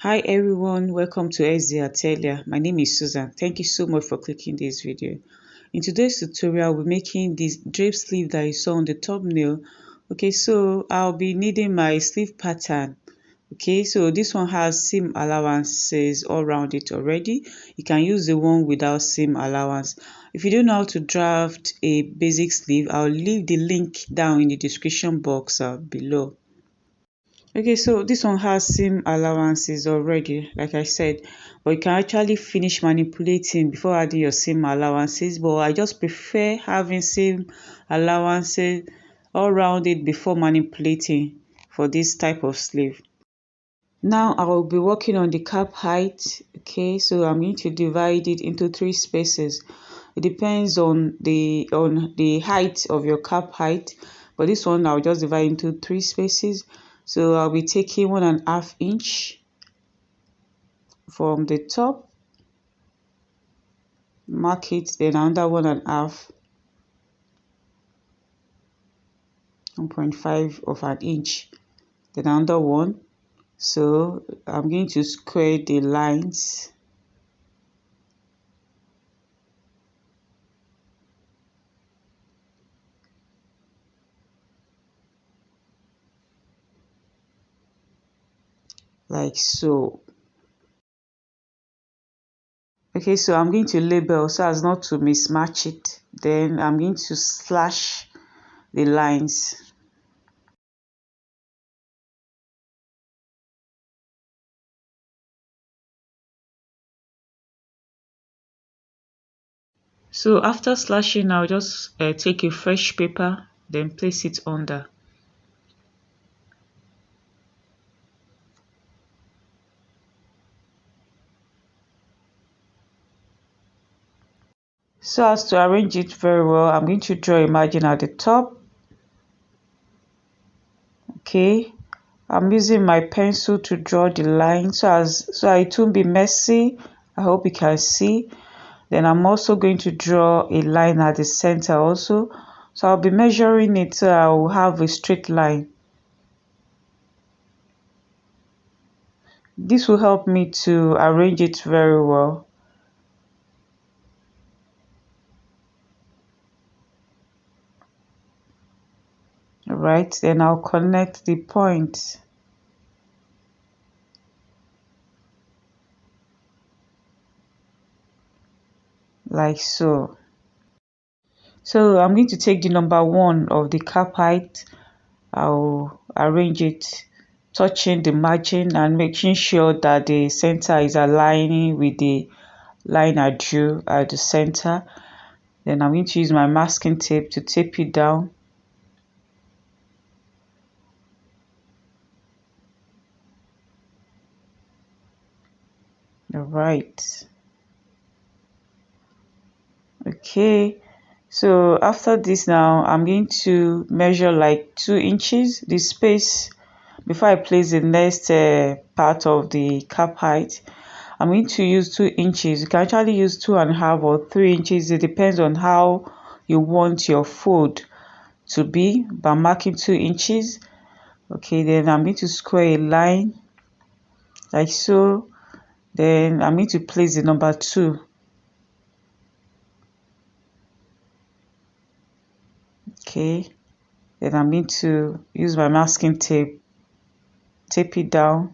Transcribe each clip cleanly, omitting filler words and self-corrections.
Hi everyone, welcome to SD Atelier. My name is Susan. Thank you so much for clicking this video. In today's tutorial, we're making this drape sleeve that you saw on the thumbnail. Okay, so I'll be needing my sleeve pattern. Okay, so this one has seam allowances all around it already. You can use the one without seam allowance. If you don't know how to draft a basic sleeve, I'll leave the link down in the description box below. Okay, so this one has seam allowances already, like I said, but you can actually finish manipulating before adding your seam allowances, but I just prefer having seam allowances all around it before manipulating for this type of sleeve. Now I will be working on the cap height. Okay, so I'm going to divide it into 3 spaces. It depends on the height of your cap height, but this one I'll just divide into 3 spaces. So I'll be taking 1.5 inch from the top, mark it, then another 1.5, 1.5 of an inch, then another one. So I'm going to square the lines. Like so. Okay, so I'm going to label so as not to mismatch it. Then I'm going to slash the lines. So after slashing, I'll just take a fresh paper, then place it under. So as to arrange it very well, I'm going to draw a margin at the top. Okay, I'm using my pencil to draw the line so it won't be messy. I hope you can see. Then I'm also going to draw a line at the center also. So I'll be measuring it so I will have a straight line. This will help me to arrange it very well. Alright, then I'll connect the points. Like so. So I'm going to take the number 1 of the cap height. I'll arrange it touching the margin and making sure that the center is aligning with the line I drew at the center. Then I'm going to use my masking tape to tape it down. Alright. Okay, so after this now I'm going to measure like 2 inches the space before I place the next part of the cap height. I'm going to use 2 inches. You can actually use 2.5 or 3 inches. It depends on how you want your fold to be by marking 2 inches. Okay, then I'm going to square a line like so. Then I'm going to place the number 2. Okay, then I'm going to use my masking tape, tape it down.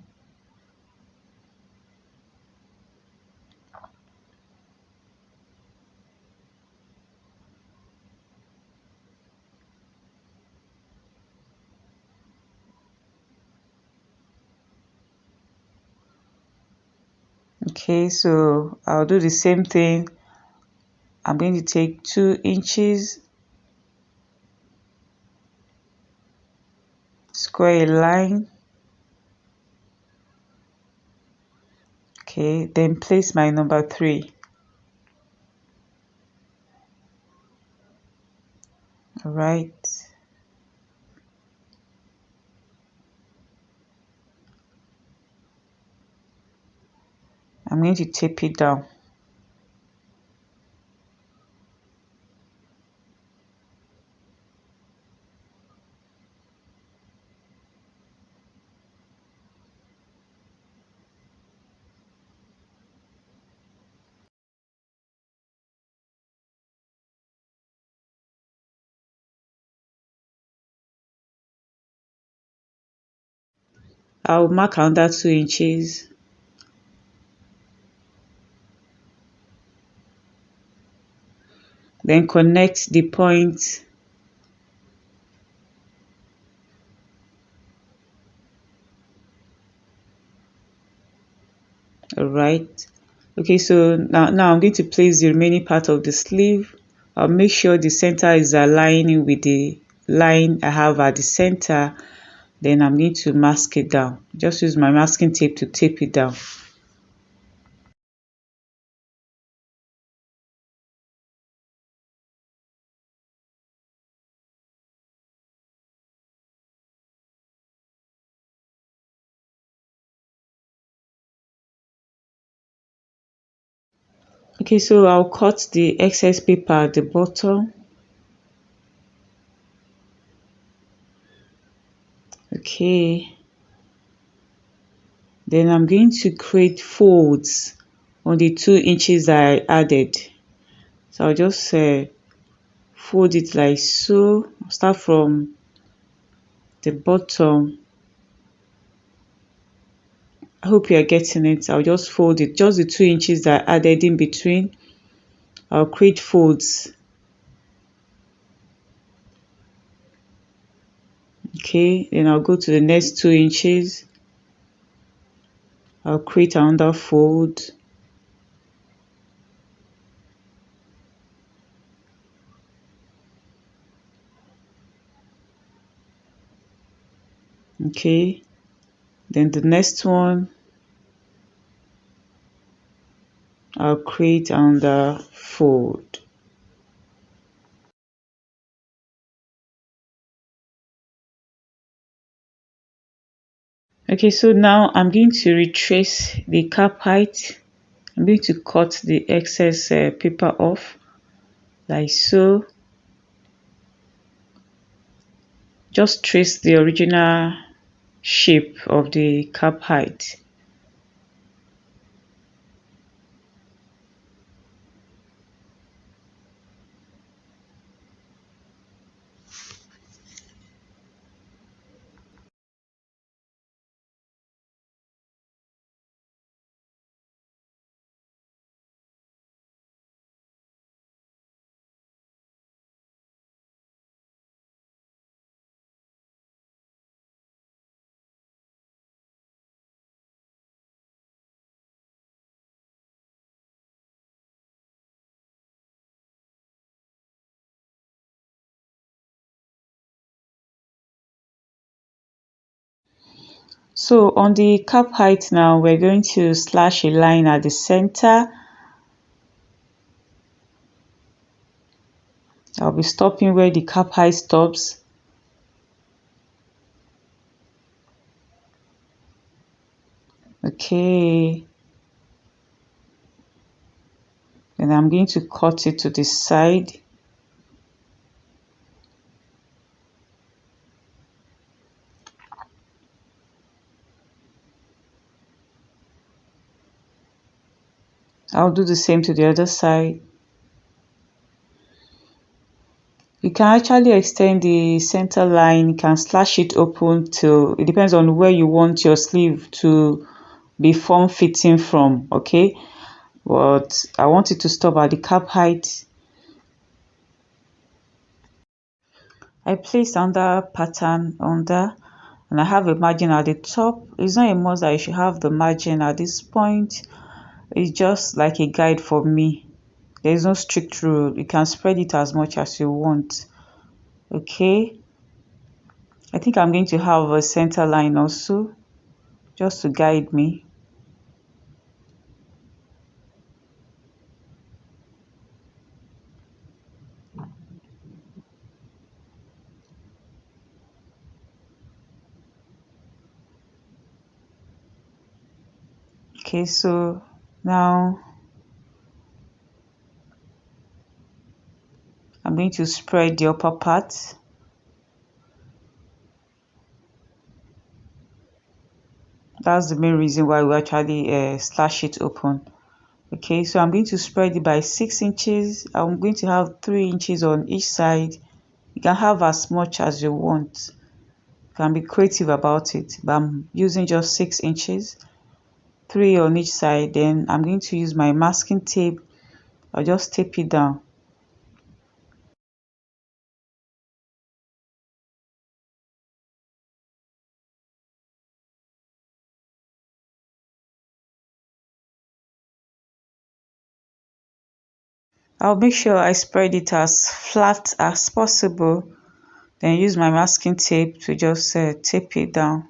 Okay, so I'll do the same thing. I'm going to take 2 inches, square a line. Okay, then place my number 3. All right. I'm going to tape it down. I'll mark another 2 inches. Then connect the point. Alright. Okay, so now I'm going to place the remaining part of the sleeve. I'll make sure the center is aligning with the line I have at the center. Then I'm going to mask it down. Just use my masking tape to tape it down. Okay, so I'll cut the excess paper at the bottom. Okay. Then I'm going to create folds on the 2 inches that I added. So I'll just fold it like so. Start from the bottom. I hope you are getting it. I'll just fold it. Just the 2 inches that I added in between. I'll create folds. Okay, then I'll go to the next 2 inches. I'll create another fold. Okay, then the next one, I'll create another fold. Okay, so now I'm going to retrace the cap height. I'm going to cut the excess paper off like so. Just trace the original shape of the cap height. So on the cap height now, we're going to slash a line at the center. I'll be stopping where the cap height stops. Okay. Then I'm going to cut it to the side. I'll do the same to the other side. You can actually extend the center line. You can slash it open till it depends on where you want your sleeve to be form fitting from. Okay, but I want it to stop at the cap height. I placed under pattern under, and I have a margin at the top. It's not a must that you should have the margin at this point. It's just like a guide for me. There is no strict rule. You can spread it as much as you want. Okay, I think I'm going to have a center line also, just to guide me. Okay, so now I'm going to spread the upper part. That's the main reason why we actually slash it open. Okay, so I'm going to spread it by 6 inches. I'm going to have 3 inches on each side. You can have as much as you want. can be creative about it, but I'm using just 6 inches, 3 on each side. Then I'm going to use my masking tape. I'll just tape it down. I'll make sure I spread it as flat as possible, then use my masking tape to just tape it down.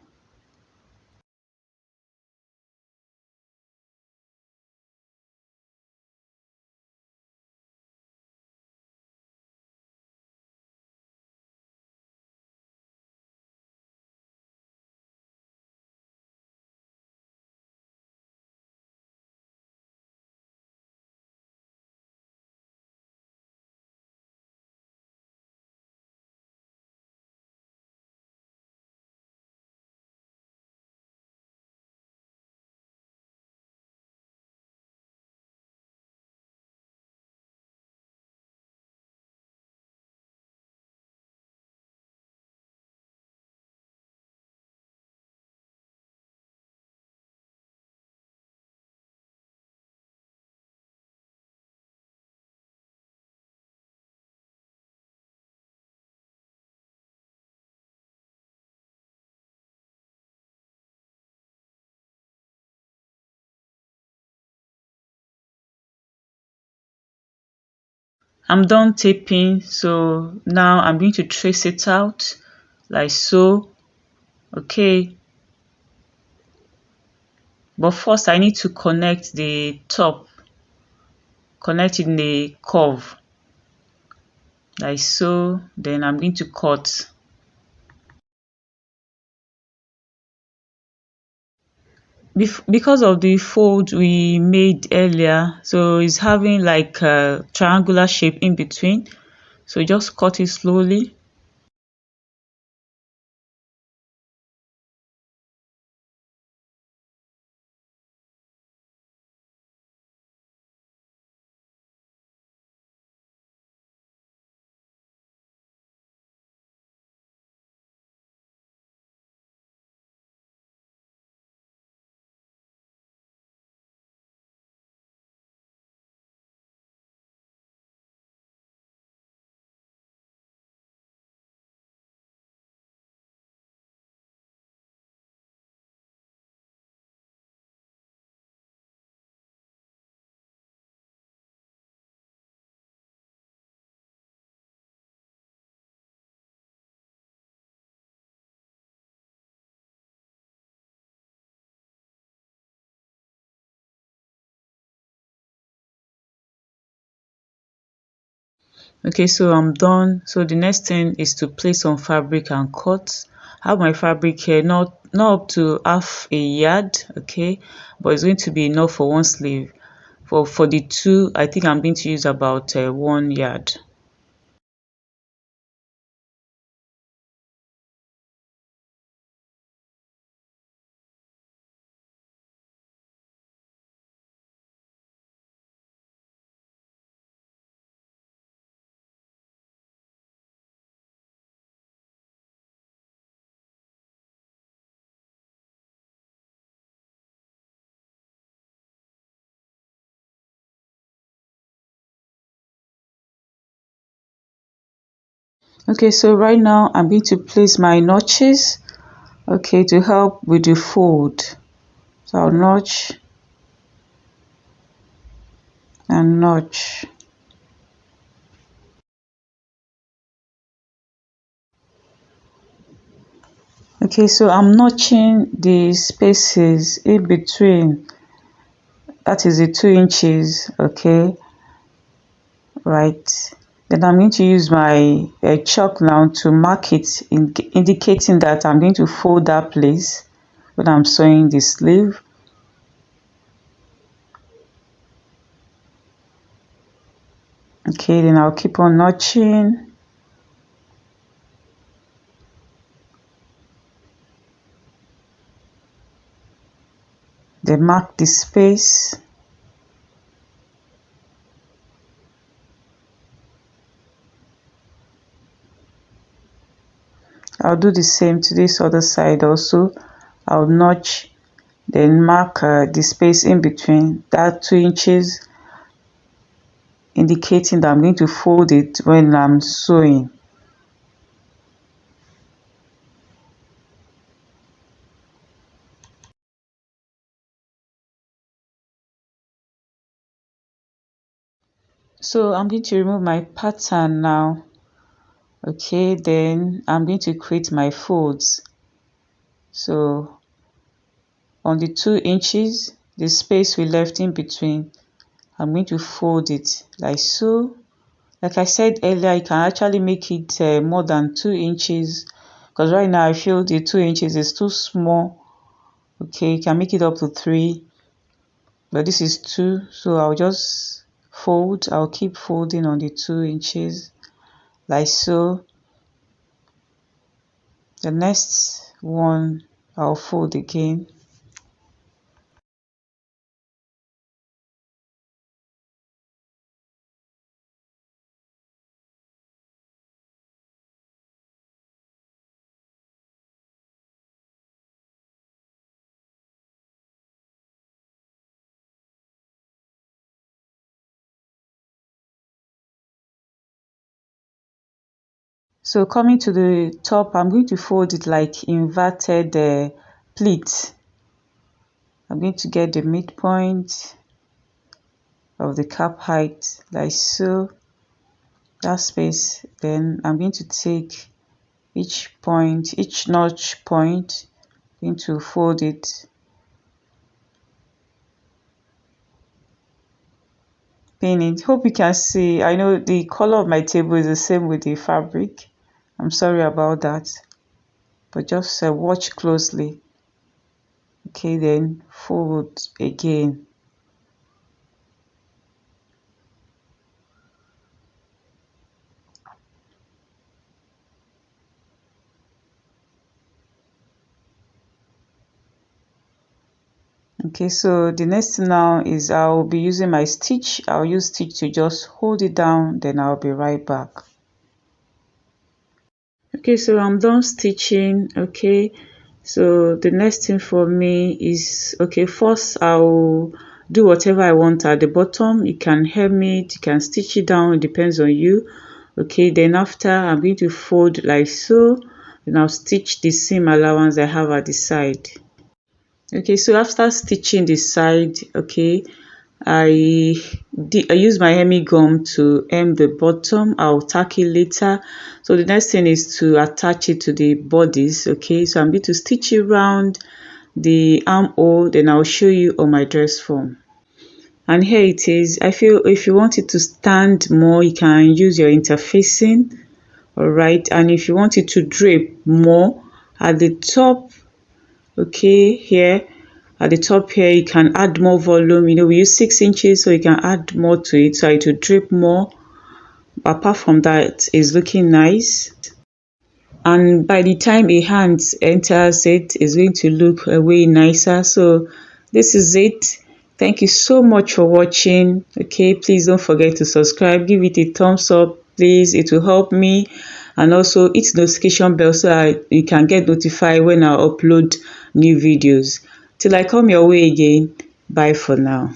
I'm done taping, so now I'm going to trace it out like so. Okay, but first I need to connect the top, connect it in a curve like so. Then I'm going to cut. Because of the fold we made earlier, so it's having like a triangular shape in between, so just cut it slowly. Okay, so I'm done. So the next thing is to place some fabric and cut. I have my fabric here, not up to half a yard, okay, but it's going to be enough for one sleeve. For the two, I think I'm going to use about 1 yard. Okay, so right now I'm going to place my notches, okay, to help with the fold. So I'll notch and notch. Okay, so I'm notching the spaces in between, that is the 2 inches, okay, right. Then I'm going to use my chalk now to mark it, indicating that I'm going to fold that place when I'm sewing the sleeve. Okay, then I'll keep on notching. Then mark the space. I'll do the same to this other side also. I'll notch, then mark the space in between that 2 inches, indicating that I'm going to fold it when I'm sewing. So I'm going to remove my pattern now. Okay, then I'm going to create my folds. So on the 2 inches, the space we left in between, I'm going to fold it like so. Like I said earlier, you can actually make it more than 2 inches, because right now I feel the 2 inches is too small. Okay, you can make it up to 3, but this is 2, so I'll just fold. I'll keep folding on the 2 inches like so. The next one I'll fold again. So coming to the top, I'm going to fold it like inverted pleat. I'm going to get the midpoint of the cap height like so, that space. Then I'm going to take each point, each notch point, going to fold it, pin it. Hope you can see. I know the color of my table is the same with the fabric. I'm sorry about that, but just watch closely. Okay, then fold again. Okay, so the next thing now is I'll be using my stitch. I'll use stitch to just hold it down, then I'll be right back. Okay, so I'm done stitching. Okay, so the next thing for me is, okay, first I'll do whatever I want at the bottom. You can hem it, you can stitch it down, it depends on you. Okay, then after I'm going to fold like so, then I'll stitch the seam allowance I have at the side. Okay, so after stitching the side, okay, I use my hemming gum to hem the bottom. I'll tack it later. So the next thing is to attach it to the bodice. Okay, so I'm going to stitch it around the armhole, then I'll show you on my dress form. And here it is. I feel if you want it to stand more, you can use your interfacing. All right, and if you want it to drape more at the top, okay, here at the top here, you can add more volume. You know, we use 6 inches, so you can add more to it, so it will drape more. Apart from that, it's looking nice. And by the time a hand enters it, it's going to look way nicer. So this is it. Thank you so much for watching. Okay, please don't forget to subscribe. Give it a thumbs up, please. It will help me. And also hit the notification bell so you can get notified when I upload new videos. Till I come your way again, bye for now.